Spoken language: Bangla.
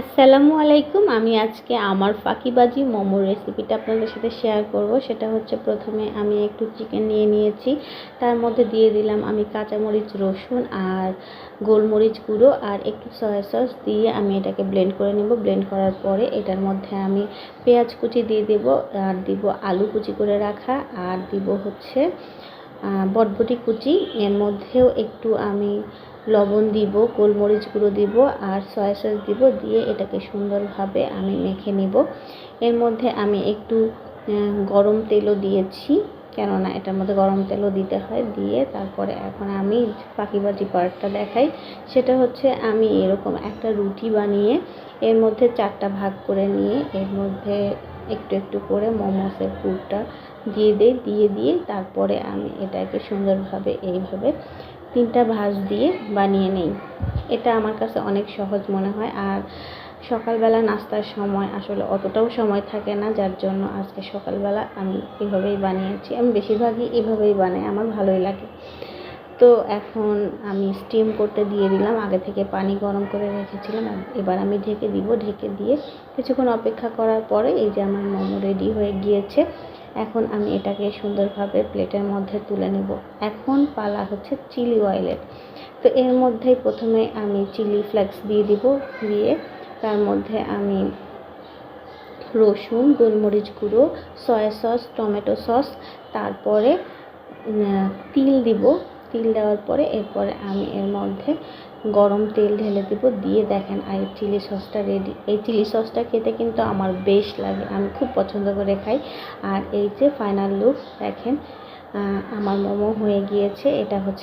আসসালামু আলাইকুম। আমি আজকে আমার ফাঁকিবাজি মোমোর রেসিপিটা আপনাদের সাথে শেয়ার করব। সেটা হচ্ছে, প্রথমে আমি একটু চিকেন নিয়ে নিয়েছি, তার মধ্যে দিয়ে দিলাম আমি কাঁচামরিচ, রসুন আর গোলমরিচ গুঁড়ো আর একটু সয়া সস দিয়ে আমি এটাকে ব্লেন্ড করে নেব। ব্লেন্ড করার পরে এটার মধ্যে আমি পেঁয়াজ কুচি দিয়ে দেব, আর দিব আলু কুচি করে রাখা, আর দিব হচ্ছে বটবটি কুচি। এর মধ্যেও একটু আমি লবণ দিব, গোলমরিচ গুঁড়ো দিব আর সয়া সস দিব, দিয়ে এটাকে সুন্দরভাবে আমি মেখে নিব। এর মধ্যে আমি একটু গরম তেলও দিয়েছি, কেননা এটার মধ্যে গরম তেলও দিতে হয়। দিয়ে তারপরে এখন আমি ফাঁকিবাজি পার্টটা দেখাই। সেটা হচ্ছে, আমি এরকম একটা রুটি বানিয়ে এর মধ্যে 4টা ভাগ করে নিয়ে এর মধ্যে একটু একটু করে মোমোসের পুরটা দিয়ে তারপরে আমি এটাকে সুন্দরভাবে এইভাবে 3টা ভাঁজ দিয়ে বানিয়ে নেই। এটা আমার কাছে অনেক সহজ মনে হয়। আর সকালবেলা নাস্তার সময় আসলে অতটাও সময় থাকে না, যার জন্য আজকে সকালবেলা আমি এভাবেই বানিয়েছি। আমি বেশিরভাগই এভাবেই বানাই, আমার ভালোই লাগে। তো এখন আমি স্টিম করতে দিয়ে দিলাম। আগে থেকে পানি গরম করে রেখেছিলাম, এবার আমি ঢেকে দিব। ঢেকে দিয়ে কিছুক্ষণ অপেক্ষা করার পরে এই যে আমার মোমো রেডি হয়ে গিয়েছে। এখন আমি এটাকে সুন্দরভাবে প্লেটের মধ্যে তুলে নেব। এখন পালা হচ্ছে চিলি অয়েলের। তো এর মধ্যেই প্রথমে আমি চিলি ফ্লেক্স দিয়ে দিব, দিয়ে তার মধ্যে আমি রসুন, গোলমরিচ গুঁড়ো, সয়া সস, টমেটো সস, তারপরে তিল দিব। তিল দেওয়ার পরে এরপরে আমি এর মধ্যে গরম তেল ঢেলে দেব। দিয়ে দেখেন আর চিলি সসটা রেডি। এই চিলি সসটা খেতে কিন্তু আমার বেশ লাগে, আমি খুব পছন্দ করে খাই। আর এই যে ফাইনাল লুক দেখেন, আমার মোমো হয়ে গিয়েছে। এটা হচ্ছে